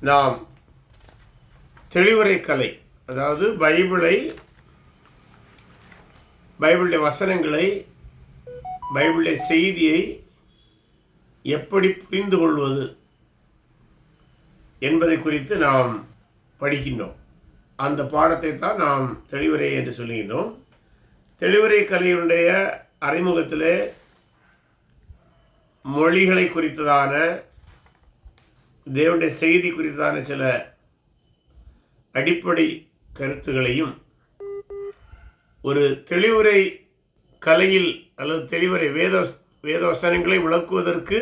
நாம் தெளிவுரை கலை, அதாவது பைபிளுடைய வசனங்களை, பைபிளுடைய செய்தியை எப்படி புரிந்து கொள்வது என்பதை குறித்து நாம் படிக்கின்றோம். அந்த பாடத்தை தான் நாம் தெளிவுரை என்று சொல்லுகின்றோம். தெளிவுரை கலையினுடைய அறிமுகத்திலே மொழிகளை குறித்ததான, தேவனுடைய செய்தி குறித்ததான சில அடிப்படை கருத்துகளையும், ஒரு தெளிவுரை கலையில் அல்லது தெளிவுரை வேத வசனங்களை விளக்குவதற்கு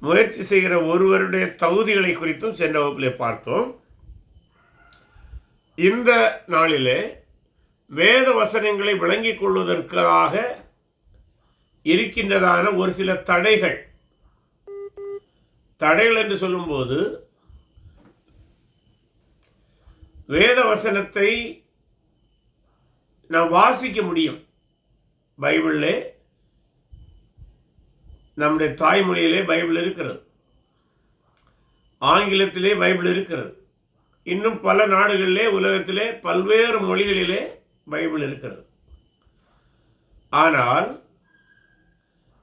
முயற்சி செய்கிற ஒருவருடைய தகுதிகளை குறித்தும் சென்ற வகுப்பிலே பார்த்தோம். இந்த நாளிலே வேத வசனங்களை விளங்கிக் கொள்வதற்காக இருக்கின்றதான ஒரு சில தடைகள் என்று சொல்லும்போது, வேத வசனத்தை நாம் வாசிக்க முடியும். பைபிளிலே, நம்முடைய தாய்மொழியிலே பைபிள் இருக்கிறது, ஆங்கிலத்திலே பைபிள் இருக்கிறது, இன்னும் பல நாடுகளிலே, உலகத்திலே பல்வேறு மொழிகளிலே பைபிள் இருக்கிறது. ஆனால்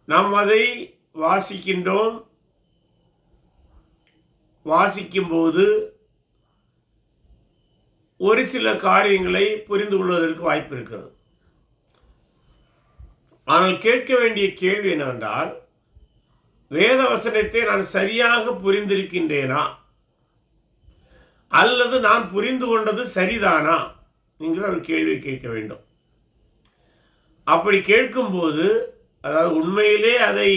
நாம் அதை வாசிக்கின்றோம். வாசிக்கும்போது ஒரு சில காரியங்களை புரிந்து கொள்வதற்கு வாய்ப்பு இருக்கிறது. ஆனால் கேட்க வேண்டிய கேள்வி என்னவென்றால், வேத வசனத்தை நான் சரியாக புரிந்திருக்கின்றேனா அல்லது நான் புரிந்து கொண்டது சரிதானா என்கிற ஒரு கேள்வியை கேட்க வேண்டும். அப்படி கேட்கும்போது, அதாவது உண்மையிலே அதை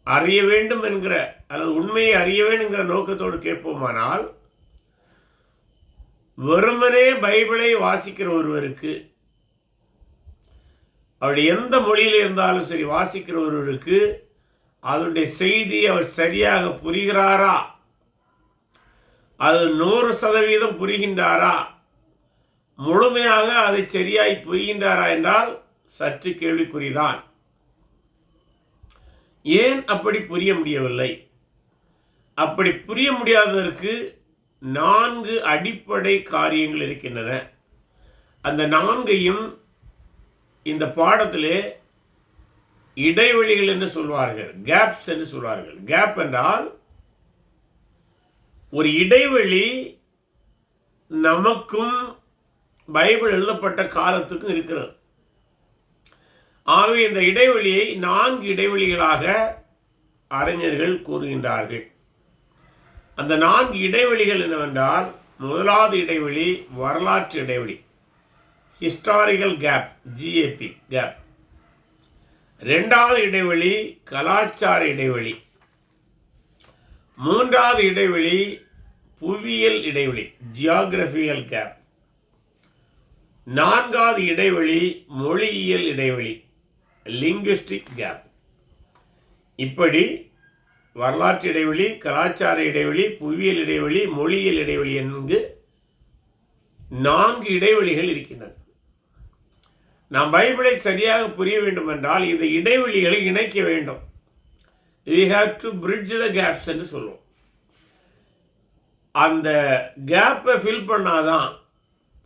அறிய வேண்டும் என்கிற, அல்லது உண்மையை அறிய வேண்டும் என்கிற நோக்கத்தோடு கேட்போமானால், வெறுமனே பைபிளை வாசிக்கிற ஒருவருக்கு, அவருடைய எந்த மொழியில் இருந்தாலும் சரி, வாசிக்கிற ஒருவருக்கு அதனுடைய செய்தி அவர் சரியாக புரிகிறாரா, அது 100% புரிகின்றாரா, முழுமையாக அதை சரியாய் புரிகின்றாரா என்றால் சற்று கேள்விக்குறிதான். ஏன் அப்படி புரிய முடியவில்லை? அப்படி புரிய முடியாததற்கு 4 அடிப்படை காரியங்கள் இருக்கின்றன. அந்த 4ஐயும் இந்த பாடத்திலே இடைவெளிகள் என்று சொல்வார்கள், கேப்ஸ் என்று சொல்வார்கள். கேப் என்றால் ஒரு இடைவெளி, நமக்கும் பைபிள் எழுதப்பட்ட காலத்துக்கும் இருக்கிறது. ஆகவே இந்த இடைவெளியை 4 இடைவெளிகளாக அறிஞர்கள் கூறுகின்றார்கள். அந்த 4 இடைவெளிகள் என்னவென்றால், முதலாவது இடைவெளி வரலாற்று இடைவெளி, ஹிஸ்டாரிக்கல் கேப், ஜிஏபி கேப். இரண்டாவது இடைவெளி கலாச்சார இடைவெளி. மூன்றாவது இடைவெளி புவியியல் இடைவெளி, ஜியோகிராபிக்கல் கேப். நான்காவது இடைவெளி மொழியியல் இடைவெளி, லிங்குஸ்டிக் கேப். இப்படி வரலாற்று இடைவெளி, கலாச்சார இடைவெளி, புவியியல் இடைவெளி, மொழியியல் இடைவெளி என்று 4 இடைவெளிகள் இருக்கின்றன. நாம் பைபிளை சரியாக புரிய வேண்டும் என்றால் இந்த இடைவெளிகளை இணைக்க வேண்டும். We have to bridge the gaps என்று சொல்லுவோம். அந்த கேப்பை ஃபில் பண்ணாதான்,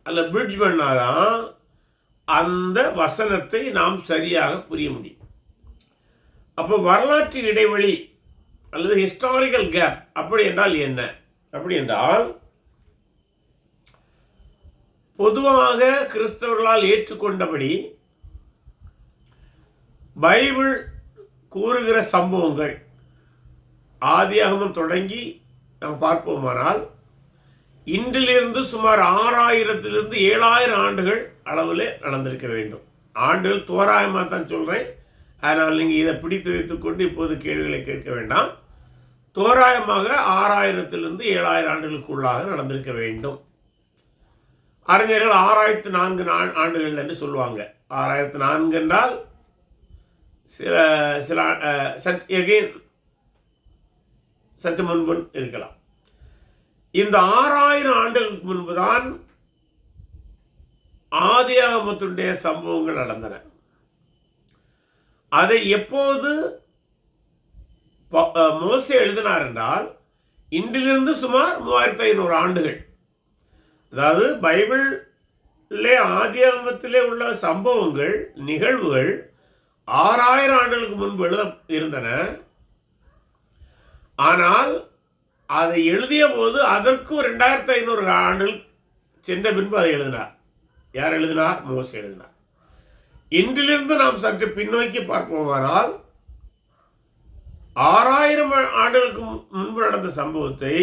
அல்ல பிரிட்ஜ் பண்ணாதான் அந்த வசனத்தை நாம் சரியாக புரிய முடியும். அப்போ வரலாற்று இடைவெளி அல்லது ஹிஸ்டாரிக்கல் கேப் அப்படி என்றால் என்ன? அப்படி என்றால், பொதுவாக கிறிஸ்தவர்களால் ஏற்றுக்கொண்டபடி பைபிள் கூறுகிற சம்பவங்கள் ஆதியாகமம் தொடங்கி நாம் பார்ப்போமானால், இன்றிலிருந்து சுமார் 6000 7000 ஆண்டுகள் அளவில் நடந்திருக்க வேண்டும். ஆண்டுகள் தோராயமாக தான் சொல்கிறேன், அதனால் நீங்கள் இதை பிடித்து வைத்துக்கொண்டு இப்போது கேள்விகளை கேட்க வேண்டாம். தோராயமாக 6000 7000 ஆண்டுகளுக்குள்ளாக நடந்திருக்க வேண்டும். அறிஞர்கள் 6004 ஆண்டுகள் என்று சொல்லுவாங்க. 6004 என்றால் சற்று முன்பு இருக்கலாம். இந்த 6000 ஆண்டுகளுக்கு முன்புதான் ஆதியாகமத்தினுடைய சம்பவங்கள் நடந்தன. அதை எப்போது மோசே எழுதினார் என்றால் இன்றிலிருந்து சுமார் 3500 ஆண்டுகள். அதாவது பைபிளிலே ஆதியாகமத்திலே உள்ள சம்பவங்கள், நிகழ்வுகள் 6000 ஆண்டுகளுக்கு முன்பு இருந்தன. ஆனால் அதை எழுதிய போது அதற்கும் 2500 ஆண்டுகள் சென்ற பின்பு அதை எழுதினார். யார் எழுதினார்? மோசே எழுதினார். இன்றிலிருந்து நாம் சற்று பின்னோக்கி பார்ப்போமானால் 6000 ஆண்டுகளுக்கு முன்பு நடந்த சம்பவத்தை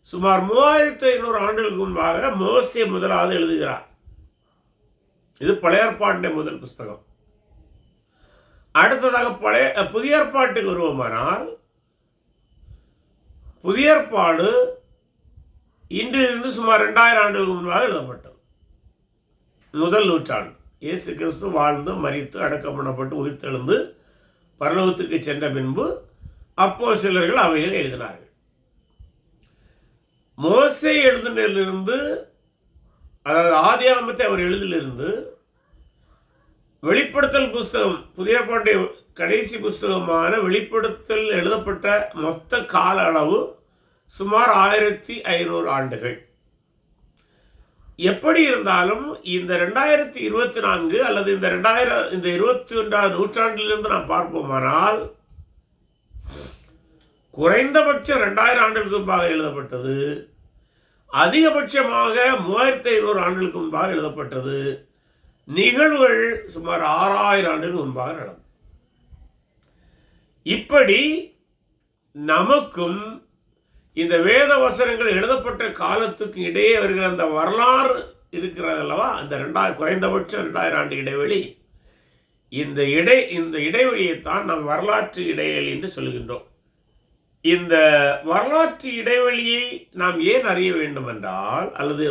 சுமார் 3500 ஆண்டுகளுக்கு முன்பாக மோசே முதலாவது எழுதுகிறார். இது பழைய ஏற்பாட்டின் முதல் புஸ்தகம். அடுத்ததாக புதிய ஏற்பாட்டுக்கு வருவோமானால் புதிய ஏற்பாடு இன்றிலிருந்து சுமார் 2000 ஆண்டுகளுக்கு முன்பாக எழுதப்பட்டது. முதல் நூற்றாண்டு. இயேசு கிறிஸ்து வாழ்ந்து மரித்து அடக்கம் பண்ணப்பட்டு உயிர்த்தெழுந்து பரலோகத்துக்கு சென்ற பின்பு அப்போஸ்தலர்கள் அவைகளை எழுதினார்கள். மோசே எழுதினிலிருந்து, அதாவது ஆதியாகமத்தை அவர் எழுதிலிருந்து வெளிப்படுத்தல் புஸ்தகம், புதிய ஏற்பாட்டை கடைசி புஸ்தகமான வெளிப்படுத்தல் எழுதப்பட்ட மொத்த கால அளவு சுமார் 1500 ஆண்டுகள். எப்படி இருந்தாலும் இந்த 2024 அல்லது இந்த 21ஆம் நூற்றாண்டிலிருந்து நாம் பார்ப்போமானால் குறைந்தபட்சம் 2000 ஆண்டுகளுக்கு முன்பாக எழுதப்பட்டது, அதிகபட்சமாக 3500 ஆண்டுகளுக்கு முன்பாக எழுதப்பட்டது. நிகழ்வுகள் சுமார் 6000 ஆண்டுகளுக்கு முன்பாக நடந்தது. இப்படி நமக்கும் இந்த வேத வசனங்கள் எழுதப்பட்ட காலத்துக்கு இடையே வருகிற அந்த வரலாறு இருக்கிறது அல்லவா, அந்த குறைந்தபட்சம் 2000 ஆண்டு இடைவெளி, இந்த இடைவெளியைத்தான் நாம் வரலாற்று இடைவெளி என்று சொல்கின்றோம். இந்த வரலாற்று இடைவெளியை நாம் ஏன் அறிய வேண்டும் என்றால், அல்லது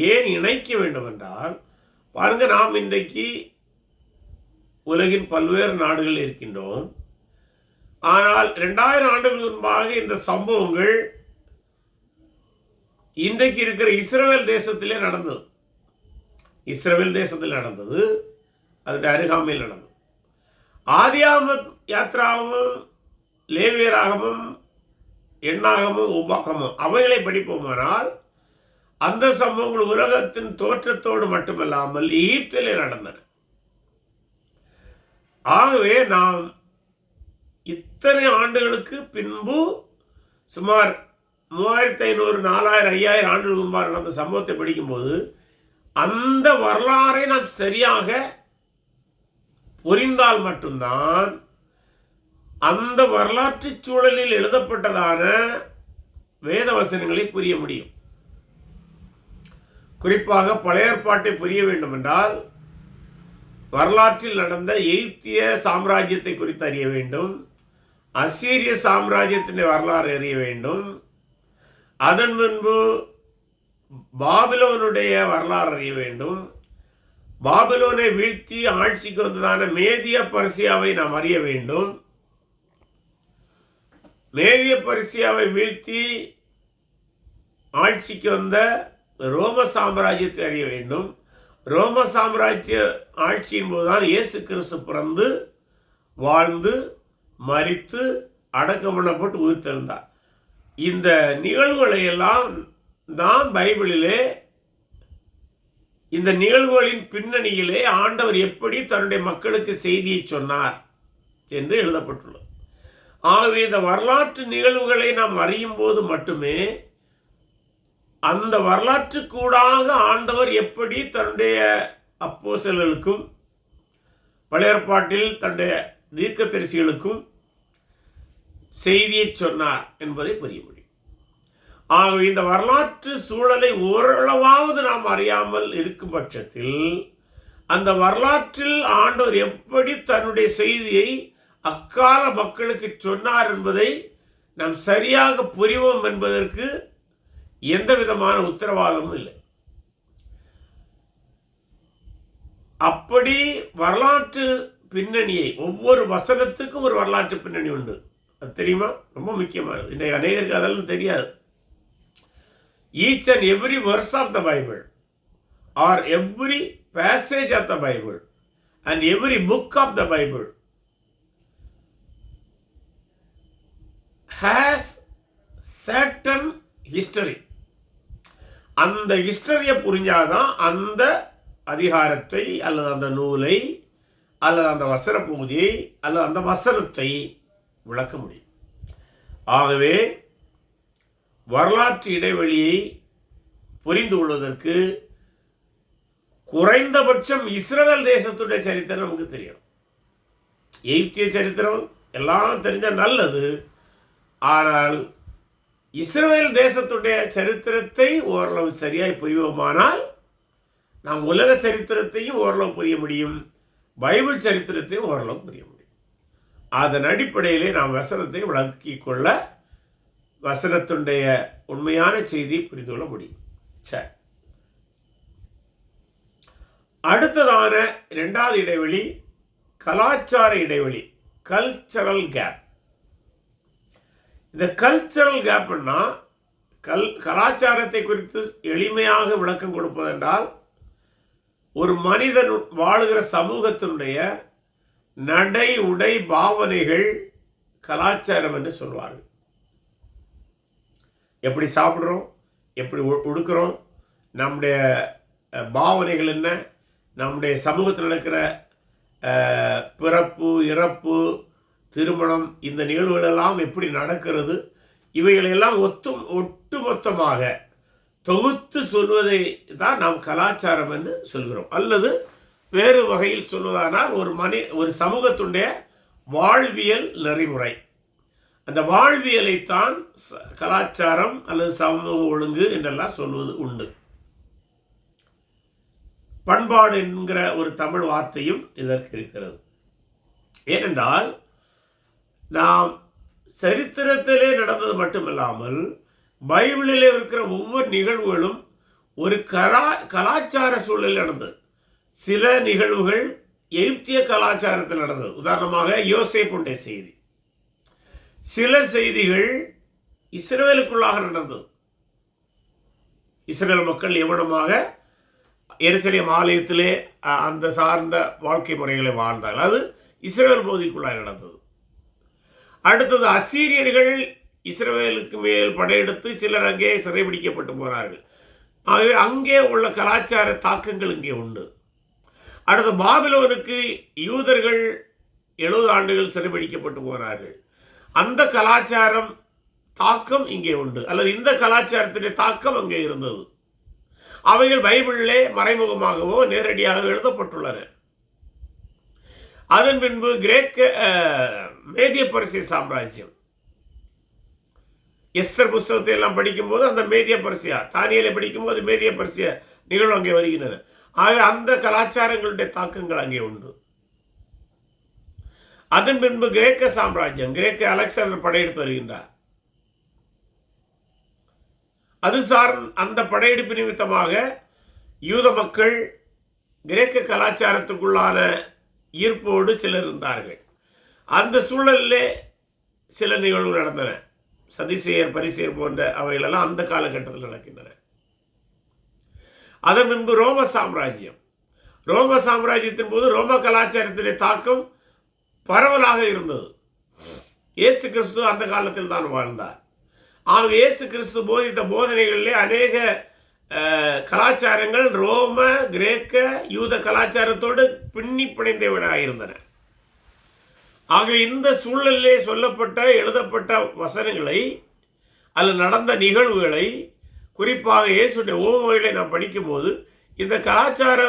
ஏன் இணைக்க வேண்டும் என்றால், பாருங்க, நாம் இன்றைக்கு உலகின் பல்வேறு நாடுகள் இருக்கின்றோம். ஆனால் 2000 ஆண்டுகளுக்கு முன்பாக இந்த சம்பவங்கள் இன்றைக்கு இருக்கிற இஸ்ரவேல் தேசத்திலே நடந்தது. இஸ்ரவேல் தேசத்தில் நடந்தது, அதனுடைய அருகாமையில் நடந்தது. ஆதியாகமம், யாத்ராகமும், லேவியராகமும், எண்ணாகமும், உபாகமும் அவைகளை படிப்போமானால் அந்த சம்பவங்கள் உலகத்தின் தோற்றத்தோடு மட்டுமல்லாமல் எகிப்திலே நடந்தன. ஆகவே நாம் இத்தனை ஆண்டுகளுக்கு பின்பு சுமார் 3500, 4000, 5000 ஆண்டுகளுக்கு முன்பாக நடந்த சம்பவத்தை படிக்கும்போது அந்த வரலாறை நாம் சரியாக புரிந்தால் மட்டும்தான் அந்த வரலாற்று சூழலில் எழுதப்பட்டதான வேத வசனங்களை புரிய முடியும். குறிப்பாக பழைய ஏற்பாட்டை புரிய வேண்டும் என்றால் வரலாற்றில் நடந்த எகிப்திய சாம்ராஜ்யத்தை குறித்து அறிய வேண்டும், அசீரிய சாம்ராஜ்யத்தின் வரலாறு அறிய வேண்டும், அதன் முன்பு பாபிலோனுடைய வரலாறு அறிய வேண்டும், பாபிலோனை வீழ்த்தி ஆட்சிக்கு வந்ததான மேதிய பர்சியாவை நாம் அறிய வேண்டும், மேதிய பர்சியாவை வீழ்த்தி ஆட்சிக்கு வந்த ரோம சாம்ராஜ்யத்தை அறிய வேண்டும். ரோம சாம்ராஜ்ய ஆட்சியின் போதுதான் இயேசு கிறிஸ்து பிறந்து வாழ்ந்து மரித்து அடக்கம் பண்ணப்பட்டு உயிர்த்தெழுந்தார். இந்த நிகழ்வுகளை எல்லாம் தான் பைபிளிலே, இந்த நிகழ்வுகளின் பின்னணியிலே ஆண்டவர் எப்படி தன்னுடைய மக்களுக்கு செய்தியை சொன்னார் என்று எழுதப்பட்டுள்ளது. ஆகவே இந்த வரலாற்று நிகழ்வுகளை நாம் அறியும் போது மட்டுமே அந்த வரலாற்றுக்கூடாக ஆண்டவர் எப்படி தன்னுடைய அப்போஸ்தலர்களுக்கும் பழைய ஏற்பாட்டில் தன்னுடைய தீர்க்கதரிசிகளுக்கும் செய்தியை சொன்னார் என்பதை புரிய முடியும். ஆகவே இந்த வரலாற்று சூழலை ஓரளவாவது நாம் அறியாமல் இருக்கும் பட்சத்தில் அந்த வரலாற்றில் ஆண்டவர் எப்படி தன்னுடைய செய்தியை அக்கால மக்களுக்கு சொன்னார் என்பதை நாம் சரியாக புரிவோம் என்பதற்கு எந்த விதமான உத்தரவாதமும் இல்லை. அப்படி வரலாற்று பின்னணியை, ஒவ்வொரு வசனத்துக்கும் ஒரு வரலாற்று பின்னணி உண்டு. அது தெரியுமா? ரொம்ப முக்கியமானது. இன்றைக்கு அநேகருக்கு அதெல்லாம் தெரியாது. Each and every verse of the Bible or every passage of the Bible and every book of the Bible has certain history. அந்த ஹிஸ்டரியை புரிஞ்சாதான் அந்த அதிகாரத்தை அல்லது அந்த நூலை அல்லது அந்த வசன பகுதியை அல்லது அந்த வசனத்தை விளக்க முடியும். ஆகவே வரலாற்று இடைவெளியை புரிந்து கொள்வதற்கு குறைந்தபட்சம் இஸ்ரவேல் தேசத்துடைய சரித்திரம் நமக்கு தெரியும். எகிப்திய சரித்திரம் எல்லாம் தெரிஞ்சால் நல்லது. ஆனால் இஸ்ரவேல் தேசத்துடைய சரித்திரத்தை ஓரளவு சரியாய் புரிவோமானால் நாம் உலக சரித்திரத்தையும் ஓரளவு புரிய முடியும், பைபிள் சரித்திரத்தையும் ஓரளவு புரிய முடியும். அதன் அடிப்படையிலே நாம் வசனத்தை விளக்கிக் கொள்ள, வசனத்துடைய உண்மையான செய்தியை புரிந்து கொள்ள முடியும். சரி, அடுத்ததான இரண்டாவது இடைவெளி கலாச்சார இடைவெளி, கல்ச்சரல் கேப். இந்த கல்ச்சரல் கேப்னா கலாச்சாரத்தை குறித்து எளிமையாக விளக்கம் கொடுப்பதென்றால், ஒரு மனிதன் வாழுகிற சமூகத்தினுடைய நடை உடை பாவனைகள் கலாச்சாரம் என்று சொல்வார்கள். எப்படி சாப்பிட்றோம், எப்படி உடுக்கிறோம், நம்முடைய பாவனைகள் என்ன, நம்முடைய சமூகத்தில் நடக்கிற பிறப்பு இறப்பு திருமணம் இந்த நிகழ்வுகளெல்லாம் எப்படி நடக்கிறது, இவைகளெல்லாம் ஒட்டுமொத்தமாக தொகுத்து சொல்வதை தான் நாம் கலாச்சாரம் என்று சொல்கிறோம். அல்லது வேறு வகையில் சொல்வதானால் ஒரு சமூகத்துடைய வாழ்வியல் நெறிமுறை, அந்த வாழ்வியலைத்தான் கலாச்சாரம் அல்லது சமூக ஒழுங்கு என்றெல்லாம் சொல்வது உண்டு. பண்பாடு என்கிற ஒரு தமிழ் வார்த்தையும் இதற்கு இருக்கிறது. ஏனென்றால் நாம் சரித்திரத்திலே நடந்தது மட்டுமில்லாமல் பைபிளிலே இருக்கிற ஒவ்வொரு நிகழ்வுகளும் ஒரு கலாச்சார சூழலில் நடந்தது. சில நிகழ்வுகள் எகிப்திய கலாச்சாரத்தில் நடந்தது. உதாரணமாக யோசேப்புடைய செய்தி. சில செய்திகள் இஸ்ரவேலுக்குள்ளாக நடந்தது. இஸ்ரவேல் மக்கள் எவ்வளமாக எருசலேம் ஆலயத்திலே அந்த சார்ந்த வாழ்க்கை முறைகளை வாழ்ந்தார்கள். அது இஸ்ரவேல் பகுதிக்குள்ளாக நடந்தது. அடுத்தது அசீரியர்கள் இஸ்ரவேலுக்கு மேல் படையெடுத்து சிலர் அங்கே சிறைபிடிக்கப்பட்டு போனார்கள். ஆகவே அங்கே உள்ள கலாச்சார தாக்கங்கள் இங்கே உண்டு. அடுத்து பாபிலோனுக்கு யூதர்கள் 70 ஆண்டுகள் சிறைபிடிக்கப்பட்டு போனார்கள். அந்த கலாச்சாரம் தாக்கம் இங்கே உண்டு, அல்லது இந்த கலாச்சாரத்தினுடைய தாக்கம் அங்கே இருந்தது. அவைகள் பைபிளிலே மறைமுகமாகவோ நேரடியாக எழுதப்பட்டுள்ளன. அதன் பின்பு மேதிய பர்சிய சாம்ராஜ்யம், எஸ்தர் புஸ்தகத்தை எல்லாம் படிக்கும்போது அந்த மேதிய பர்சியா, தானியலை படிக்கும்போது மேதிய பர்சிய நிகழ்வு அங்கே வருகின்றன. ஆக அந்த கலாச்சாரங்களுடைய தாக்கங்கள் அங்கே உண்டு. அதன் பின்பு கிரேக்க சாம்ராஜ்யம், கிரேக்க அலெக்சாண்டர் படையெடுத்து வருகின்றார். அது அந்த படையெடுப்பு நிமித்தமாக யூத மக்கள் கிரேக்க கலாச்சாரத்துக்குள்ளான ஈர்ப்போடு சிலர் இருந்தார்கள். அந்த சூழலிலே சில நிகழ்வுகள் நடந்தன. சதிசேயர் பரிசேயர் போன்ற அவைகளெல்லாம் அந்த காலகட்டத்தில் நடக்கின்றன. அதன் பின்பு ரோம சாம்ராஜ்யம். ரோம சாம்ராஜ்யத்தின் போது ரோம கலாச்சாரத்தினுடைய தாக்கம் பரவலாக இருந்தது. இயேசு கிறிஸ்து அந்த காலத்தில் தான் வாழ்ந்தார். ஆக இயேசு கிறிஸ்து போதித்த போதனைகளிலே அநேக கலாச்சாரங்கள் ரோம கிரேக்க யூத கலாச்சாரத்தோடு பின்னி பிணைந்தவனாக இருந்தன. ஆக இந்த சூழலிலே சொல்லப்பட்ட எழுதப்பட்ட வசனங்களை அல்லது நடந்த நிகழ்வுகளை, குறிப்பாக இயேசுடைய ஓமைகளை நாம் படிக்கும்போது இந்த கலாச்சார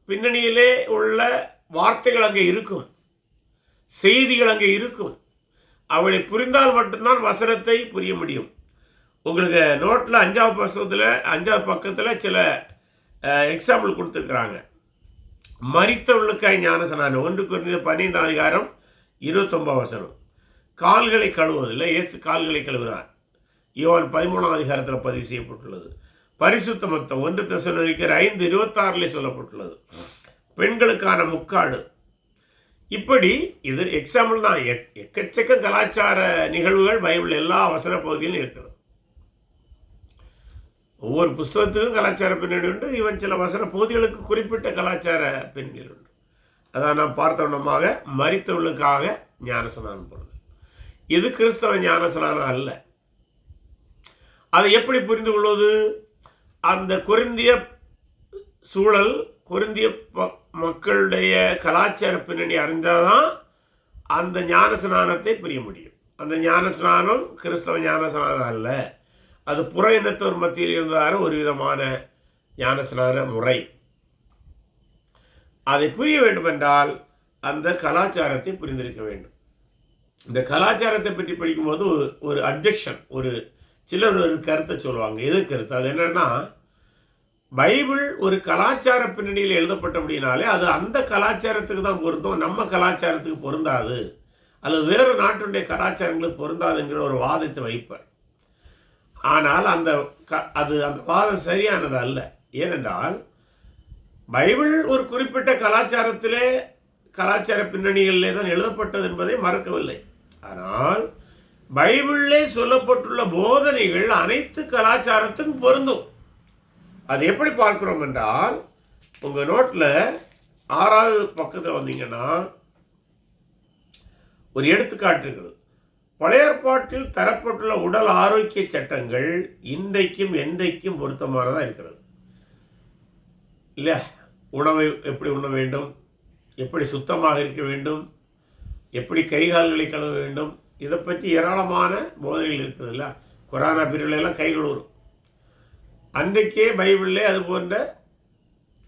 பின்னணியிலே உள்ள வார்த்தைகள் அங்கே இருக்கும், செய்திகள் அங்கே இருக்கும். அவளை புரிந்தால் மட்டும்தான் வசனத்தை புரிய முடியும். உங்களுக்கு நோட்டில் 5வது பக்கத்தில் சில எக்ஸாம்பிள் கொடுத்துருக்குறாங்க. மரித்தவர்களுக்காய் ஞானஸ்நானம் 1 கொரிந்தியர் 15ஆம் அதிகாரம் 29ஆம் வசனம். கால்களை கழுவுவதில்லை, இயேசு கால்களை கழுவினார். யோவான் 13ஆம் அதிகாரத்தில் பதிவு செய்யப்பட்டுள்ளது. பரிசுத்த மத்தம் 1 தெசலோனிக்கர் 5:26 சொல்லப்பட்டுள்ளது. பெண்களுக்கான முக்காடு. இப்படி இது எக்ஸாம்பிள் தான். எக்கச்சக்க கலாச்சார நிகழ்வுகள் பைபிள் எல்லா வசன பகுதியிலும் இருக்கிறது. ஒவ்வொரு புஸ்தகத்துக்கும் கலாச்சார பின்னணி உண்டு. இவன் சில வசன பகுதிகளுக்கு குறிப்பிட்ட கலாச்சார பின்னணிகள் உண்டு. அதான் நாம் பார்த்தவனமாக மரித்தவர்களுக்காக ஞானஸ்நானம் போடுறது. இது கிறிஸ்தவ ஞானஸ்நானம் அல்ல. அதை எப்படி புரிந்து கொள்வது? அந்த கொரிந்திய சூழல், கொரிந்திய மக்களுடைய கலாச்சார பின்னணி அறிந்தால்தான் அந்த ஞானஸ்நானத்தை புரிய முடியும். அந்த ஞானஸ்நானம் கிறிஸ்தவ ஞானஸ்நானம் அல்ல. அது புற இனத்தோர் மத்தியில் இருந்ததான ஒரு விதமான ஞானஸ்நான முறை. அதை புரிய வேண்டுமென்றால் அந்த கலாச்சாரத்தை புரிந்திருக்க வேண்டும். இந்த கலாச்சாரத்தை பற்றி படிக்கும்போது ஒரு அப்ஜெக்ஷன், சிலர் ஒரு கருத்தை சொல்லுவாங்க. எது கருத்து? அது என்னன்னா, பைபிள் ஒரு கலாச்சார பின்னணியில் எழுதப்பட்டபடினாலே அது அந்த கலாச்சாரத்துக்கு தான் பொருந்தும், நம்ம கலாச்சாரத்துக்கு பொருந்தாது, அல்லது வேறு நாட்டுடைய கலாச்சாரங்களுக்கு பொருந்தாதுங்கிற ஒரு வாதத்தை வைப்பார். ஆனால் அந்த வாதம் சரியானது அல்ல. ஏனென்றால் பைபிள் ஒரு குறிப்பிட்ட கலாச்சார பின்னணிகளிலே தான் எழுதப்பட்டது என்பதை மறக்கவில்லை. ஆனால் பைபிளிலே சொல்லப்பட்டுள்ள போதனைகள் அனைத்து கலாச்சாரத்துக்கும் பொருந்தும். அது எப்படி பார்க்கிறோம் என்றால், உங்கள் நோட்டில் 6வது பக்கத்தில் வந்தீங்கன்னா ஒரு எடுத்துக்காட்டு இருக்குது. பழைய ஏற்பாட்டில் தரப்பட்டுள்ள உடல் ஆரோக்கிய சட்டங்கள் இன்றைக்கும் என்றைக்கும் பொருத்தமானதாக இருக்கிறது. இல்லை, உணவை எப்படி உண்ண வேண்டும், எப்படி சுத்தமாக இருக்க வேண்டும், எப்படி கைகால்களை கழுவ வேண்டும், இதை பற்றி ஏராளமான போதனைகள் இருக்குது. இல்லை, கொரோனா பீரியட்லாம் கை கழுவுறோம். அன்றைக்கே பைபிளிலே அது போன்ற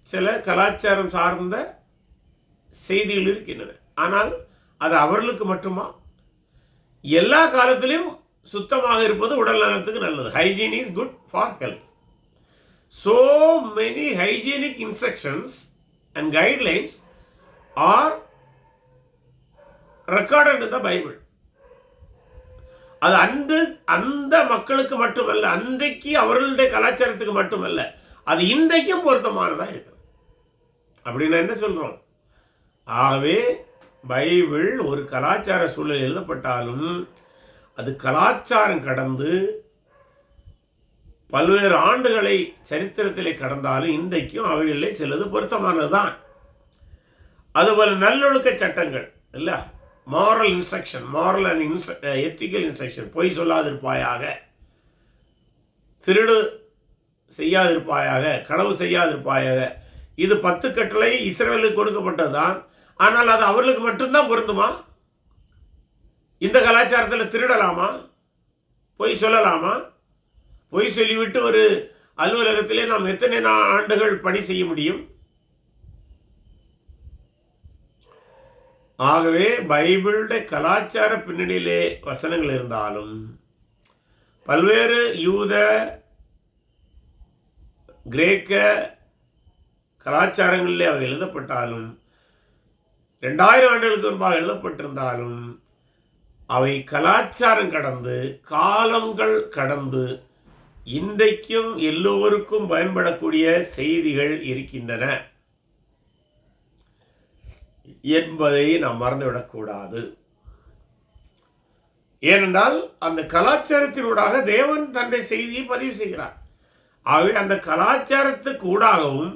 சில கலாச்சாரம் சார்ந்த செய்திகள் இருக்கின்றன. ஆனால் அது அவர்களுக்கு மட்டுமா? எல்லா காலத்திலும் சுத்தமாக இருப்பது உடல் நலத்துக்கு நல்லது. Hygiene is good for health. So many hygienic instructions and guidelines are recorded in the Bible. அது அந்த மக்களுக்கு மட்டுமல்ல, அன்றைக்கு அவர்களுடைய கலாச்சாரத்துக்கு மட்டுமல்ல, அது இன்றைக்கும் பொருத்தமானதாக இருக்கிறது. அப்படின்னு என்ன சொல்றோம்? ஆகவே பைபிள் ஒரு கலாச்சார சூழல் எழுதப்பட்டாலும் அது கலாச்சாரம் கடந்து பல்வேறு ஆண்டுகளை சரித்திரத்திலே கடந்தாலும் இன்றைக்கும் அவைகளிலே சிலது பொருத்தமானது தான். அதுபோல் நல்லொழுக்க சட்டங்கள் இல்லை, moral instruction, moral and ethical instruction. பொய் சொல்லாதிருப்பாயாக, திருடு செய்யாதிருப்பாயாக, களவு செய்யாதிருப்பாயாக. இது 10 கட்டளை இஸ்ரவேலுக்கு கொடுக்கப்பட்டது தான். ஆனால் அது அவர்களுக்கு மட்டும்தான் பொருந்துமா? இந்த கலாச்சாரத்தில் திருடலாமா? பொய் சொல்லலாமா? பொய் சொல்லிவிட்டு ஒரு அலுவலகத்திலே நாம் எத்தனை ஆண்டுகள் பணி செய்ய முடியும்? ஆகவே பைபிளுடைய கலாச்சார பின்னணியிலே வசனங்கள் இருந்தாலும், பல்வேறு யூத கிரேக்க கலாச்சாரங்களிலே அவை எழுதப்பட்டாலும், 2000 ஆண்டுகளுக்கு முன்பாக எழுதப்பட்டிருந்தாலும், அவை கலாச்சாரம் கடந்து காலங்கள் கடந்து இன்றைக்கும் எல்லோருக்கும் பயன்படக்கூடிய செய்திகள் இருக்கின்றன என்பதை நாம் மறந்துவிடக்கூடாது. ஏனென்றால் அந்த கலாச்சாரத்தினூடாக தேவன் தன்னுடைய செய்தியை பதிவு செய்கிறார். ஆகவே அந்த கலாச்சாரத்துக்கு ஊடாகவும்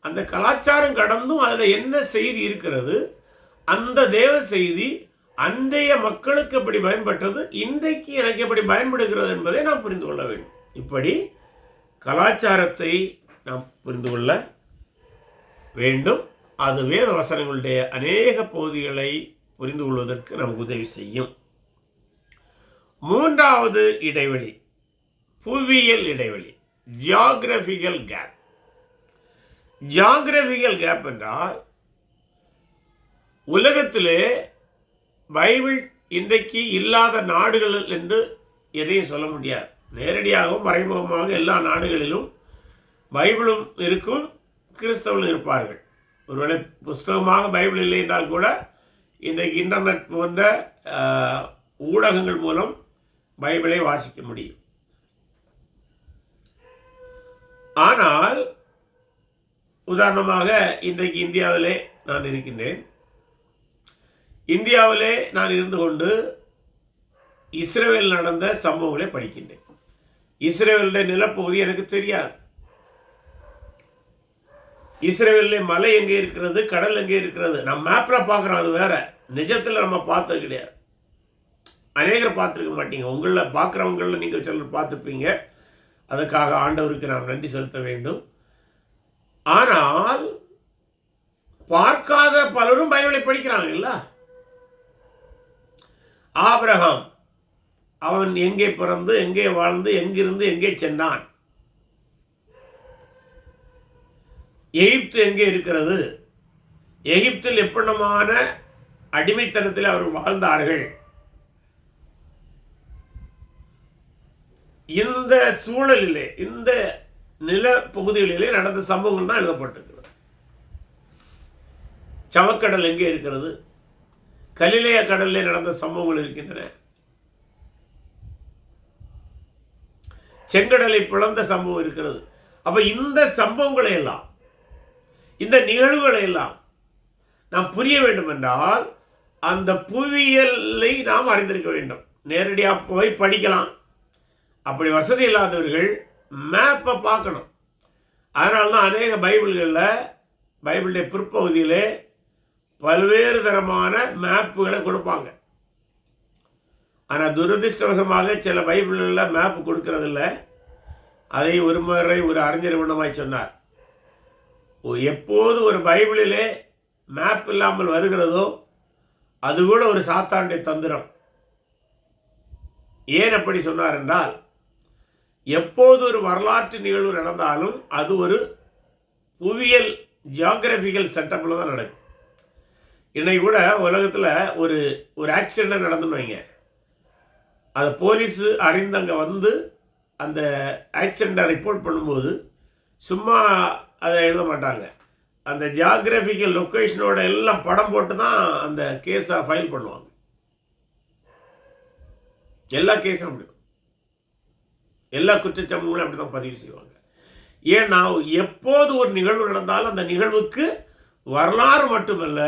அந்த கலாச்சாரம் கடந்தும் அதில் என்ன செய்தி இருக்கிறது, அந்த தேவ செய்தி அன்றைய மக்களுக்கு எப்படி பயன்பட்டது, இன்றைக்கு எனக்கு எப்படி பயன்படுகிறது என்பதை நாம் புரிந்து கொள்ள வேண்டும். இப்படி கலாச்சாரத்தை நாம் புரிந்து கொள்ள வேண்டும். அது வேத வசனங்களுடைய அநேக பகுதிகளை புரிந்து கொள்வதற்கு நமக்கு உதவி செய்யும். 3வது இடைவெளி, புவியியல் இடைவெளி, ஜியாகிரபிக்கல் கேப். ஜியாகிரபிக்கல் கேப் என்றால், உலகத்திலே பைபிள் இன்றைக்கு இல்லாத நாடுகள் என்று எதையும் சொல்ல முடியாது. நேரடியாகவும் மறைமுகமாக எல்லா நாடுகளிலும் பைபிளும் இருக்கும், கிறிஸ்தவர்களும் இருப்பார்கள். ஒருவேளை புஸ்தகமாக பைபிள் இல்லை என்றால் கூட இன்றைக்கு இன்டர்நெட் போன்ற ஊடகங்கள் மூலம் பைபிளை வாசிக்க முடியும். ஆனால் உதாரணமாக இன்றைக்கு இந்தியாவிலே நான் இருக்கின்றேன். இந்தியாவிலே நான் இருந்து கொண்டு இஸ்ரேல் நடந்த சம்பவங்களை படிக்கின்றேன். இஸ்ரேலுடைய நிலப்பகுதி எனக்கு தெரியாது. இஸ்ரேலில் மலை எங்கே இருக்கிறது, கடல் எங்கே இருக்கிறது, நம்ம மேப்பில் பார்க்குறோம், அது வேற. நிஜத்தில் நம்ம பார்த்தது கிடையாது. அநேகர் பார்த்துருக்க மாட்டீங்க. உங்களில் பார்க்குறவங்களில் நீங்கள் சிலர் பார்த்துருப்பீங்க. அதுக்காக ஆண்டவருக்கு நாம் நன்றி செலுத்த வேண்டும். ஆனால் பார்க்காத பலரும் பைபிளை படிக்கிறாங்க இல்ல. ஆபிரகாம் அவன் எங்கே பிறந்து, எங்கே வாழ்ந்து, எங்கிருந்து எங்கே சென்றான், எகிப்து எங்கே இருக்கிறது, எகிப்தில் எப்படிமான அடிமைத்தனத்தில் அவர்கள் வாழ்ந்தார்கள், இந்த சூழலிலே இந்த நில பகுதிகளிலே நடந்த சம்பவங்கள் தான் எழுதப்பட்டிருக்கிறது. சவக்கடல் எங்கே இருக்கிறது, கலிலேய கடலிலே நடந்த சம்பவங்கள் இருக்கின்றன, செங்கடலை பிளந்த சம்பவம் இருக்கிறது. அப்ப இந்த சம்பவங்களை எல்லாம், இந்த நிகழ்வுகளை எல்லாம் நாம் புரிய வேண்டும் என்றால் அந்த புவியியலை நாம் அறிந்திருக்க வேண்டும். நேரடியாக போய் படிக்கலாம். அப்படி வசதி இல்லாதவர்கள் மேப்பை பார்க்கணும். அதனால தான் அநேக பைபிளுடைய பிற்பகுதியிலே பல்வேறு தரமான மேப்புகளை கொடுப்பாங்க. ஆனால் துரதிருஷ்டவசமாக சில பைபிளில் மேப்பு கொடுக்கறதில்ல. அதை ஒரு முறை ஒரு அறிஞர் விண்ணமாய் சொன்னார், எப்போது ஒரு பைபிளிலே மேப் இல்லாமல் வருகிறதோ அது கூட ஒரு சாத்தானுடைய தந்திரம். ஏன் அப்படி சொன்னார் என்றால், எப்போது ஒரு வரலாற்று நிகழ்வு நடந்தாலும் அது ஒரு புவியியல் ஜியாகிரபிக்கல் செட்டப்பில் தான் நடக்கும். இன்னைக்கு கூட உலகத்தில் ஒரு ஆக்சிடென்ட் நடந்துன்னு வைங்க, அதை போலீஸு அறிந்து அங்கே வந்து அந்த ஆக்சிடெண்ட்டை ரிப்போர்ட் பண்ணும்போது சும்மா அதை எழுத மாட்டாங்க. அந்த ஜியாகிரபிக்கல் லொக்கேஷனோட எல்லாம் படம் போட்டு தான் அந்த கேஸை ஃபைல் பண்ணுவாங்க. எல்லா கேஸும் அப்படி தான், எல்லா குற்றச்சம்பவங்களும் அப்படி தான் பதிவு செய்வாங்க. ஏன்னா எப்போது ஒரு நிகழ்வு நடந்தாலும் அந்த நிகழ்வுக்கு வரலாறு மட்டுமல்ல,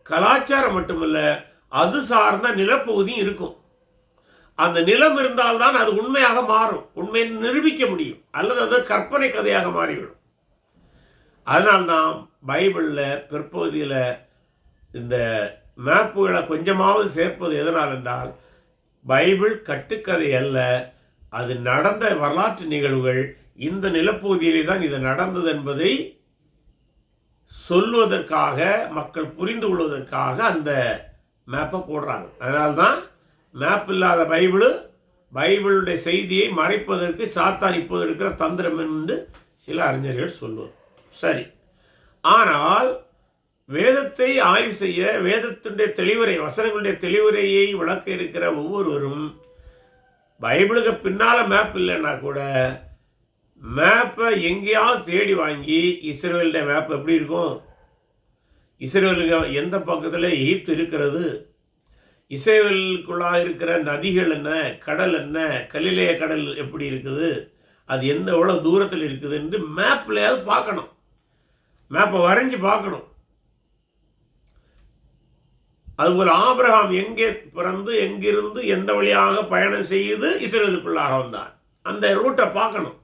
கலாச்சாரம் மட்டுமல்ல, அது சார்ந்த நிலப்பகுதியும் இருக்கும். அந்த நிலம் இருந்தால்தான் அது உண்மையாக மாறும், உண்மையை நிரூபிக்க முடியும், அல்லது அது கற்பனை கதையாக மாறிவிடும். அதனால்தான் பைபிளில் பிற்பகுதியில் இந்த மேப்புகளை கொஞ்சமாவது சேர்ப்பது எதனால் என்றால், பைபிள் கட்டுக்கதை அல்ல, அது நடந்த வரலாற்று நிகழ்வுகள். இந்த நிலப்பகுதியிலே தான் இது நடந்தது என்பதை சொல்வதற்காக, மக்கள் புரிந்து கொள்வதற்காக அந்த மேப்பை போடுறாங்க. அதனால்தான் மேப் இல்லாத பைபிளுடைய செய்தியை மறைப்பதற்கு சாத்தான் இப்போது இருக்கிற தந்திரம் என்று சில அறிஞர்கள் சொல்லுவார். சரி, ஆனால் வேதத்தை ஆய்வு செய்ய, வேதத்தினுடைய தெளிவுரை, வசனங்களுடைய தெளிவுரையை விளக்க இருக்கிற ஒவ்வொருவரும் பைபிளுக்கு பின்னால் மேப் இல்லைன்னா கூட மேப்பை எங்கேயாவது தேடி வாங்கி, இஸ்ரேலுடைய மேப் எப்படி இருக்கும், இஸ்ரேலுக்கு எந்த பக்கத்தில் எகிப்து இருக்கிறது, இஸ்ரேலுக்குள்ளாக இருக்கிற நதிகள் என்ன, கடல் என்ன, கலிலேய கடல் எப்படி இருக்குது, அது எவ்வளோ தூரத்தில் இருக்குது என்று மேப்லையாவது பார்க்கணும். மேப்பை வரைஞ்சி பார்க்கணும். அதுபோல் ஆபிரகாம் எங்கே பிறந்து, எங்கிருந்து, எந்த வழியாக பயணம் செய்து இஸ்ரேலுக்குள்ளாக வந்தான், அந்த ரூட்டை பார்க்கணும்.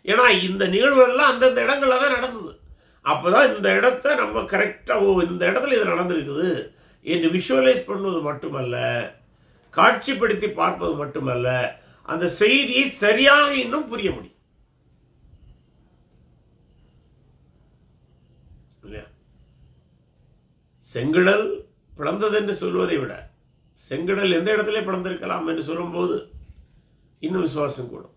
ஏன்னா இந்த நிகழ்வுகள்லாம் அந்தந்த இடங்களில் தான் நடந்தது. அப்போ தான் இந்த இடத்த நம்ம கரெக்டாக, இந்த இடத்துல இது நடந்திருக்குது என்று விஷுவலைஸ் பண்ணுவது மட்டுமல்ல, காட்சிப்படுத்தி பார்ப்பது மட்டுமல்ல, அந்த செய்தியை சரியாக இன்னும் புரிய முடியும். இல்லையா? செங்கடல் பிளந்தது என்று சொல்வதை விட செங்கடல் எந்த இடத்துல பிளந்திருக்கலாம் என்று சொல்லும்போது இன்னும் விசுவாசம் கூடும்.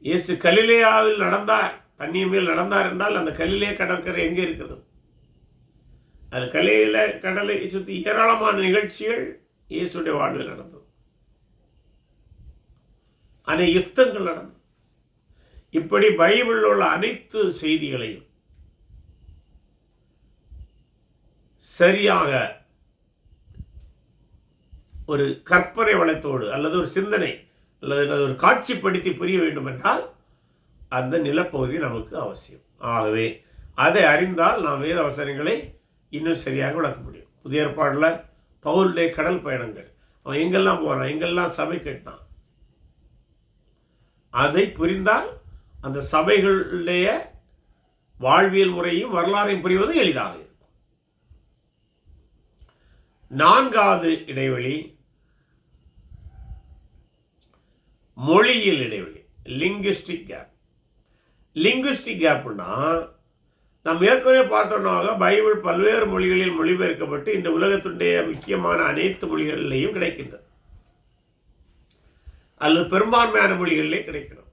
இயேசு கலிலேயாவில் நடந்தார், தண்ணீர் மேல் நடந்தார் என்றால் அந்த கலிலே கடற்கரை எங்கே இருக்கிறது? அது கலிலேய கடலை சுற்றி ஏராளமான நிகழ்ச்சிகள் இயேசுடைய வாழ்வில் நடந்தது. அநேக யுத்தங்கள் நடந்தது. இப்படி பைபிளில் உள்ள அனைத்து செய்திகளையும் சரியாக ஒரு கற்பனை வளத்தோடு அல்லது ஒரு சிந்தனை அல்லது ஒரு காட்சிப்படுத்தி புரிய வேண்டும் என்றால் அந்த நிலப்பகுதி நமக்கு அவசியம். ஆகவே அதை அறிந்தால் நாம் வேத வசனங்களை இன்னும் சரியாக விளக்க முடியும். புதிய ஏற்பாடில் பவுலுடைய கடல் பயணங்கள், அவன் எங்கெல்லாம் போனான், எங்கெல்லாம் சபை கட்டினான், அதை புரிந்தால் அந்த சபைகளுடைய வாழ்வியல் முறையும் வரலாறையும் புரிவது எளிதாக இருக்கும். நான்காவது இடைவெளி மொழியியல் இடைவெளி, லிங்குஸ்டிக் கேப். லிங்குஸ்டிக் கேப்னா நம்ம ஏற்கனவே பார்த்தோம்னா பைபிள் பல்வேறு மொழிகளில் மொழிபெயர்க்கப்பட்டு இந்த உலகத்துடைய முக்கியமான அனைத்து மொழிகளிலேயும் கிடைக்கின்றது, அல்லது பெரும்பான்மையான மொழிகளிலே கிடைக்கிறது.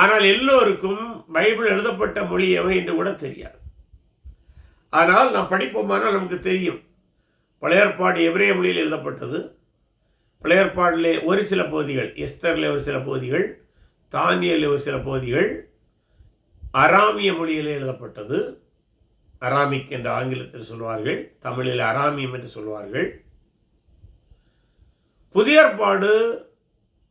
ஆனால் எல்லோருக்கும் பைபிள் எழுதப்பட்ட மொழி எவை என்று கூட தெரியாது. ஆனால் நாம் படிப்போமானால் நமக்கு தெரியும். பழைய ஏற்பாடு எபிரேய மொழியில் எழுதப்பட்டது. பழைய ஏற்பாடிலே ஒரு சில பகுதிகள், எஸ்தரில் ஒரு சில பகுதிகள், தானியேலில் ஒரு சில பகுதிகள் அராமிய மொழியில் எழுதப்பட்டது. அராமிக் என்று ஆங்கிலத்தில் சொல்வார்கள், தமிழில் அராமியம் என்று சொல்வார்கள். புதிய ஏற்பாடு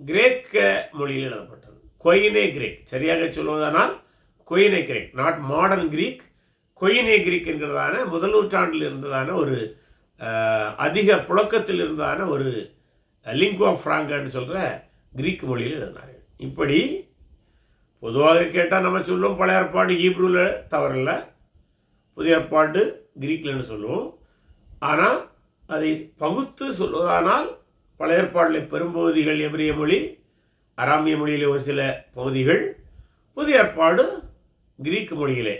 கிரேக்க மொழியில் எழுதப்பட்டது, கொயினே கிரேக். சரியாக சொல்வதானால் Koine Greek, not modern Greek. Koine Greek என்கிறதான முதல் நூற்றாண்டில் இருந்ததான ஒரு அதிக புழக்கத்தில் இருந்ததான ஒரு லிங்குவா ஃப்ராங்கான்னு சொல்கிற கிரீக் மொழியில் எழுதினார்கள். இப்படி பொதுவாக கேட்டால் நம்ம சொல்லுவோம் பழைய ஏற்பாடு ஹீப்ரூவில் தவறில்ல, புதிய ஏற்பாடு கிரீக்கில்னு சொல்லுவோம். ஆனால் அதை பகுத்து சொல்வதானால் பழைய ஏற்பாடில் பெரும்பகுதிகள் எபிரேய மொழி, அராமிய மொழியிலே ஒரு சில பகுதிகள், புதிய ஏற்பாடு கிரீக் மொழியிலே,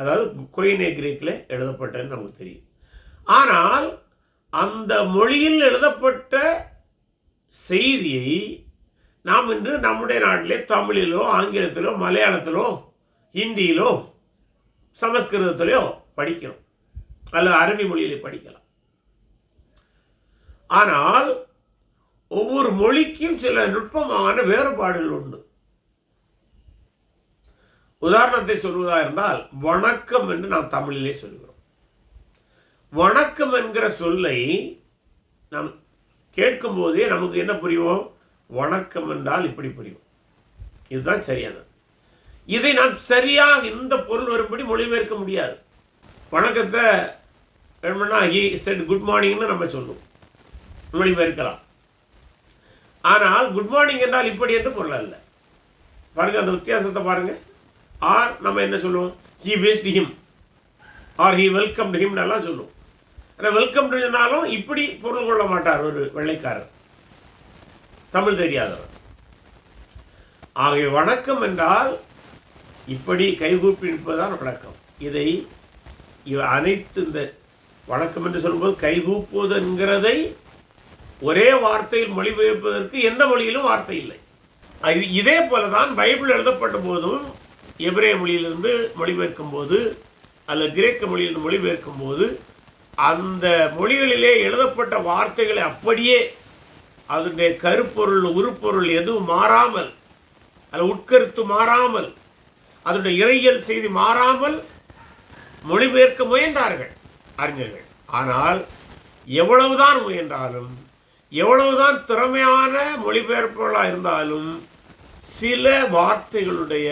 அதாவது கொயினே கிரீக்கில் எழுதப்பட்டதுன்னு நமக்கு தெரியும். ஆனால் அந்த மொழியில் எழுதப்பட்ட செய்தியை நாம் இன்று நம்முடைய நாட்டிலே தமிழிலோ ஆங்கிலத்திலோ மலையாளத்திலோ ஹிந்தியிலோ சமஸ்கிருதத்திலோ படிக்கிறோம், அல்லது அரபி மொழியிலே படிக்கலாம். ஆனால் ஒவ்வொரு மொழிக்கும் சில நுட்பமான வேறுபாடுகள் உண்டு. உதாரணத்தை சொல்வதாக இருந்தால் வணக்கம் என்று நாம் தமிழிலே சொல்கிறோம். வணக்கம் என்கிற சொல்லை நாம் கேட்கும் போதே நமக்கு என்ன புரியும்? வணக்கம் என்றால் இப்படி புரியும், இதுதான் சரியானது. இதை நாம் சரியாக இந்த பொருள் வரும்படி மொழிபெயர்க்க முடியாது. வணக்கத்தை வேணும்னா ஹி செட் குட் மார்னிங்னு நம்ம சொல்லுவோம், மொழிபெயர்க்கலாம். ஆனால் குட் மார்னிங் என்றால் இப்படி என்று பொருள் அல்ல. பாருங்க அந்த வித்தியாசத்தை பாருங்க. ஆர் நம்ம என்ன சொல்லுவோம்? He wished him or he welcomed him எல்லாம் சொல்லுவோம். ஆனால் வெல்கம்டு சொன்னாலும் இப்படி பொருள் கொள்ள மாட்டார் ஒரு வெள்ளைக்காரர், தமிழ் தெரியாதவர். ஆகிய வணக்கம் என்றால் இப்படி கைகூப்பி நிற்பதுதான் வணக்கம். இதை அனைத்து இந்த வணக்கம் என்று சொல்லும்போது கைகூப்புவது என்கிறதை ஒரே வார்த்தையில் மொழிபெயர்ப்பதற்கு எந்த மொழியிலும் வார்த்தை இல்லை. இதே போலதான் பைபிள் எழுதப்பட்ட போதும் எபிரேய மொழியிலிருந்து மொழிபெயர்க்கும் போது அல்லது கிரேக்க மொழியிலிருந்து மொழிபெயர்க்கும் போது அந்த மொழிகளிலே எழுதப்பட்ட வார்த்தைகளை அப்படியே அதனுடைய கருப்பொருள் உருப்பொருள் எதுவும் மாறாமல், அல்ல உட்கருத்து மாறாமல், அதனுடைய இறையியல் செய்தி மாறாமல் மொழிபெயர்க்க முயன்றார்கள் அறிஞர்கள். ஆனால் எவ்வளவுதான் முயன்றாலும், எவ்வளவுதான் திறமையான மொழிபெயர்ப்புகளாக இருந்தாலும் சில வார்த்தைகளுடைய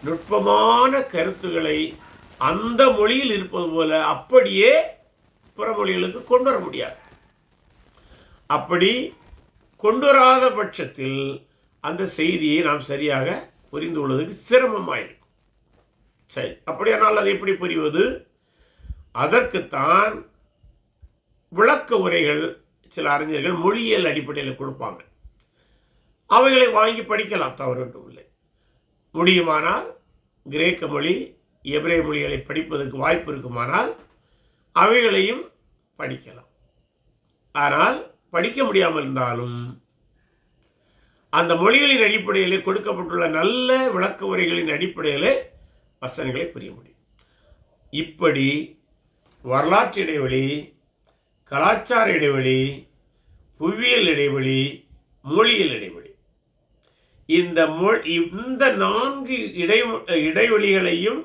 நுட்பமான கருத்துக்களை அந்த மொழியில் இருப்பது போல அப்படியே பிற மொழிகளுக்கு கொண்டு வர முடியாது. அப்படி கொண்டு வராத பட்சத்தில் அந்த செய்தியை நாம் சரியாக புரிந்து கொள்வதற்கு சிரமமாயிருக்கும். சரி, அப்படியானால் அதை எப்படி புரிவது? அதற்குத்தான் விளக்க உரைகள் சில அறிஞர்கள் மொழியியல் அடிப்படையில் கொடுப்பாங்க. அவைகளை வாங்கி படிக்கலாம், தவறு ஒன்றும் இல்லை. முடியுமானால் கிரேக்க மொழி எபிரேய மொழிகளை படிப்பதற்கு வாய்ப்பு இருக்குமானால் அவைகளையும் படிக்கலாம். ஆனால் படிக்க முடியாமல் இருந்தாலும் அந்த மொழிகளின் அடிப்படையில் கொடுக்கப்பட்டுள்ள நல்ல விளக்க உரைகளின் அடிப்படையில் வசனங்களை புரிய முடியும். இப்படி வரலாற்று இடைவெளி, கலாச்சார இடைவெளி, புவியியல் இடைவெளி, மொழியியல் இடைவெளி, இந்த 4 இடைவெளிகளையும்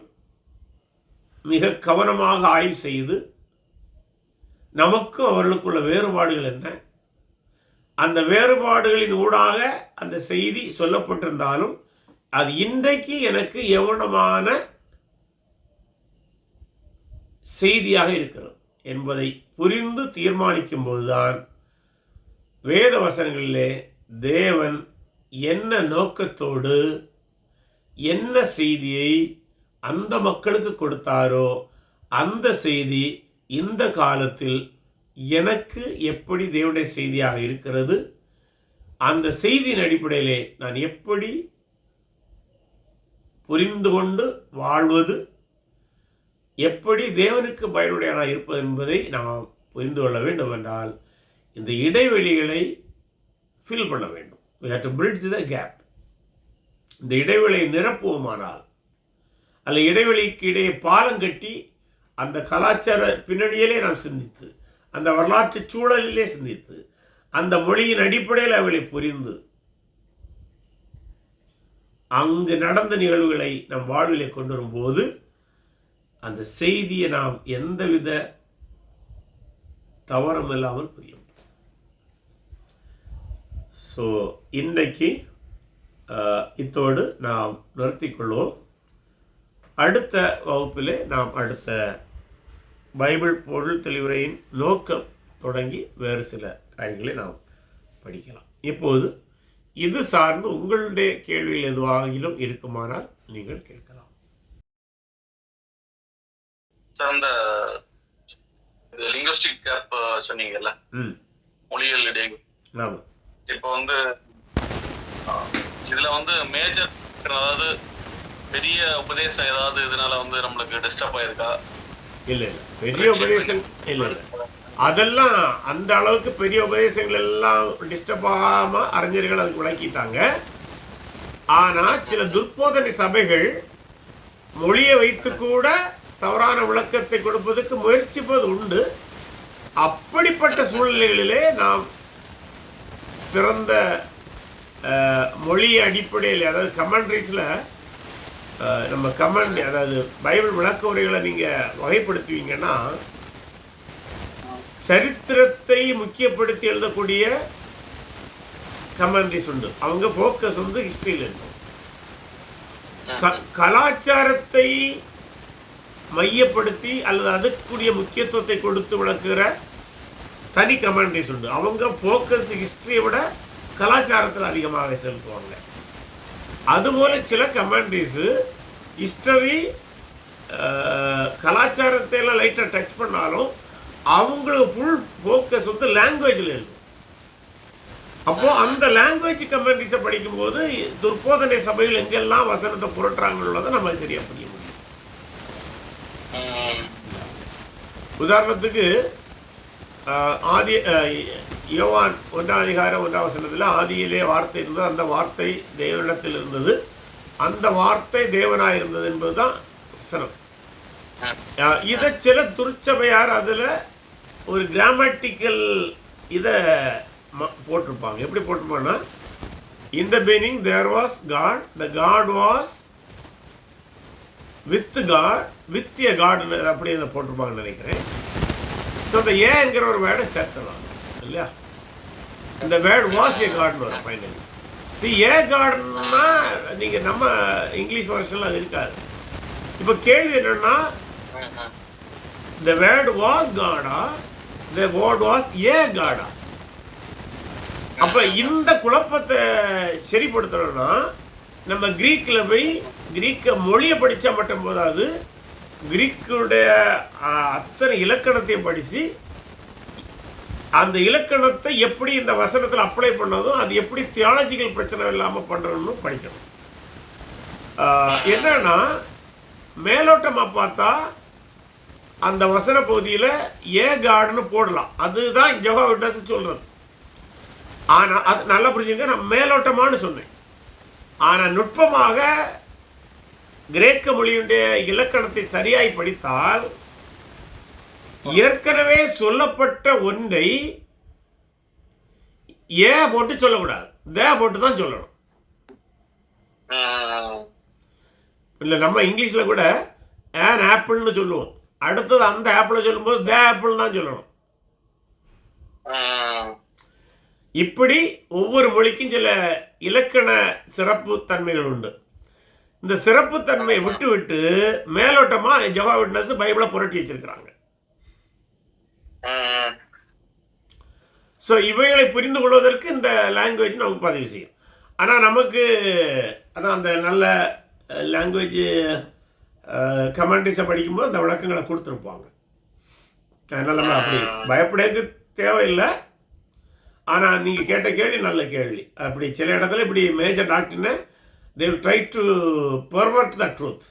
மிக கவனமாக ஆய்வு செய்து நமக்கும் அவர்களுக்குள்ள வேறுபாடுகள் என்ன, அந்த வேறுபாடுகளின் ஊடாக அந்த செய்தி சொல்லப்பட்டிருந்தாலும் அது இன்றைக்கு எனக்கு எவ்வளமான செய்தியாக இருக்கிறது என்பதை புரிந்து தீர்மானிக்கும் போதுதான் வேத வசனங்களிலே தேவன் என்ன நோக்கத்தோடு என்ன செய்தியை அந்த மக்களுக்கு கொடுத்தாரோ அந்த செய்தி இந்த காலத்தில் எனக்கு எப்படி தேவனுடைய செய்தியாக இருக்கிறது, அந்த செய்தியின் அடிப்படையிலே நான் எப்படி புரிந்து கொண்டு வாழ்வது, எப்படி தேவனுக்கு பயனுடையவனாக இருப்பது என்பதை நாம் புரிந்து கொள்ள வேண்டும் என்றால் இந்த இடைவெளிகளை ஃபில் பண்ண வேண்டும். we have to bridge the gap. இந்த இடைவெளியை நிரப்புவோமானால், அல்ல இடைவெளிக்கு இடையே பாலம் கட்டி அந்த கலாச்சார பின்னணியிலே நாம் சிந்தித்து, அந்த வரலாற்று சூழலிலே சிந்தித்து, அந்த மொழியின் அடிப்படையில் அவளை புரிந்து, அங்கு நடந்த நிகழ்வுகளை நம் வாழ்விலே கொண்டு வரும்போது அந்த செய்தியை நாம் எந்தவித தவறும் இல்லாமல் புரியும். ஸோ இன்றைக்கு இத்தோடு நாம் நிறுத்திக்கொள்வோம். அடுத்த வகுப்பிலே நாம் அடுத்த பைபிள் பொருள் தெளிவுரையின் நோக்கம் தொடங்கி வேறு சில காரியங்களை நாம் படிக்கலாம். இப்போது இது சார்ந்து உங்களுடைய கேள்விகள் எதுவாகிலும் இருக்குமானால் நீங்கள் கேட்கலாம். அந்த லிங்குஸ்டிக் கேப் சொன்னீங்கல்ல, மொழிகள் இடையே. இப்போ இதுல மேஜர், அதாவது பெரிய உபதேசம் ஏதாவது இதனால நம்மளுக்கு டிஸ்டர்ப் ஆயிருக்கா? இல்ல பெரிய உபதேசம் இல்ல, அதெல்லாம் அந்த அளவுக்கு பெரிய உபதேசங்கள் எல்லாம் டிஸ்டர்ப் ஆகாம அறிஞர்கள் அதுக்கு விளக்கிட்டாங்க. ஆனா சில துர்போதனை சபைகள் மொழியை வைத்து கூட தவறான விளக்கத்தை கொடுப்பதற்கு முயற்சிப்பது உண்டு. அப்படிப்பட்ட சூழ்நிலைகளிலே நாம் சிறந்த மொழி அடிப்படையில், அதாவது கமெண்ட்ரிஸில் நம்ம அதாவது பைபிள் விளக்க உரைகளை நீங்கள் வகைப்படுத்துவீங்கன்னா, சரித்திரத்தை முக்கியப்படுத்தி எழுதக்கூடிய கமெண்ட்ரிஸ் உண்டு. அவங்க ஃபோக்கஸ் ஹிஸ்டரியில் இருக்கும். கலாச்சாரத்தை மையப்படுத்தி அல்லது அதுக்குரிய முக்கியத்துவத்தை கொடுத்து விளக்குகிற தனி கமெண்ட்ரிஸ் உண்டு. அவங்க ஃபோக்கஸ் ஹிஸ்டரியை விட கலாச்சாரத்தில் அதிகமாக செலுத்துவாங்க. அதுபோல சில கமெண்ட்ரிஸு ஹிஸ்டரி கலாச்சாரத்தை எல்லாம் லைட்டாக டச் பண்ணாலும் அவங்களுக்கு ஃபுல் ஃபோக்கஸ் லாங்குவேஜில் இருக்கும். அப்போது அந்த லாங்குவேஜ் கமெண்ட்ரிஸை படிக்கும்போது துர்போதனை சபைகள் எங்கெல்லாம் வசனத்தை புரட்டுறாங்களோ நம்ம சரியாக புரிய முடியும். உதாரணத்துக்கு யோவான் 1:1 ஆதியிலே வார்த்தை இருந்தது, அந்த வார்த்தை தேவனிடத்தில் இருந்தது, அந்த வார்த்தை தேவனாக இருந்தது என்பதுதான் வசனம். இதை சில துருச்சபையார் அதில் ஒரு கிராமட்டிக்கல் இதை போட்டிருப்பாங்க. எப்படி போட்டிருப்பாங்கன்னா, in the beginning there was God, the God was with God, with a God, அப்படி இதை போட்டிருப்பாங்கன்னு நினைக்கிறேன். ஸோ அந்த ஏங்கிற ஒரு வேர்டை சேர்த்துலாம் இல்லையா, இந்த வேர்டு வாஸ் ஏ கார்டுன்னு வரும் ஃபைனலி. சரி, ஏ கார்டுன்னா நீங்கள் நம்ம இங்கிலீஷ் வருஷன்லாம் அது இருக்காது. இப்போ கேள்வி என்னன்னா, the word was காடா, the word was ஏ காடா? அப்போ இந்த குழப்பத்தை சரிப்படுத்தணும்னா நம்ம கிரீக்கில் போய் கிரீக்க மொழியை படித்தா மட்டும் போதாது, கிரீக்குடைய அத்தனை இலக்கணத்தையும் படித்து அந்த இலக்கணத்தை எப்படி இந்த வசனத்தில் அப்ளை பண்ணதும் அது எப்படி தியாலஜிக்கல் பிரச்சனை இல்லாமல் பண்ணுறோன்னு படிக்கணும். என்னன்னா, மேலோட்டமாக பார்த்தா அந்த வசன பகுதியில் ஏ காடுன்னு போடலாம், அதுதான் ஜெகோவா விட்னஸ் சொல்கிறது. ஆனால் அது நல்லா புரிஞ்சுங்க, நான் மேலோட்டமானு சொன்னேன். ஆனால் நுட்பமாக கிரேக்க மொழியுடைய இலக்கணத்தை சரியாய் படித்தால் ஏற்கனவே சொல்லப்பட்ட ஒன்றை ஏ போட்டு சொல்லக்கூடாது, தே போட்டு தான் சொல்லணும். இல்லை, நம்ம இங்கிலீஷில் கூட ஏன் ஆப்பிள்னு சொல்லுவோம், அடுத்தது அந்த ஆப்பிளை சொல்லும்போது தே ஆப்பிள் தான் சொல்லணும். இப்படி ஒவ்வொரு மொழிக்கும் சில இலக்கண சிறப்பு தன்மைகள் உண்டு. இந்த சிறப்பு தன்மையை விட்டு விட்டு மேலோட்டமாக ஜெகோவா விட்னஸ் பைபிளை புரட்டி வச்சிருக்கிறாங்க. ஸோ இவைகளை புரிந்து கொள்வதற்கு இந்த லாங்குவேஜ் நமக்கு பதிவு செய்யும். ஆனால் நமக்கு அதான் அந்த நல்ல லாங்குவேஜ் கமெண்ட்ரிஸை படிக்கும்போது அந்த விளக்கங்களை கொடுத்துருப்பாங்க. அதனால் நம்ம அப்படி பயப்படக்கு தேவையில்லை. ஆனால் நீங்கள் கேட்ட கேள்வி நல்ல கேள்வி. அப்படி சில இடத்துல இப்படி மேஜர் டாக்டர்னு they will try to pervert the truth.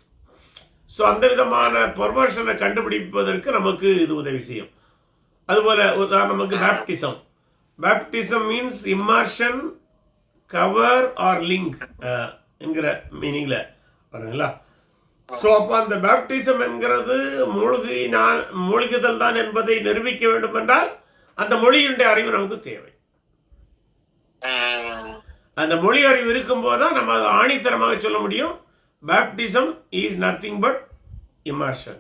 So அந்த விதமான பெர்வர்ஷனை கண்டுபிடிப்பதற்கு நமக்கு இது உதவி செய்யும். அதுபோல் நமக்கு baptism. Baptism means immersion, cover or link என்கிற மீனிங்கில் பாருங்களா. ஸோ அப்போ அந்த பேப்டிசம் என்கிறது மூழ்குதல் தான் என்பதை நிரூபிக்க வேண்டும் என்றால் அந்த மொழியினுடைய அறிவு நமக்கு தேவை. அந்த மொழி அறிவு இருக்கும்போது தான் நம்ம ஆணித்தரமாக சொல்ல முடியும் baptism is nothing but immersion.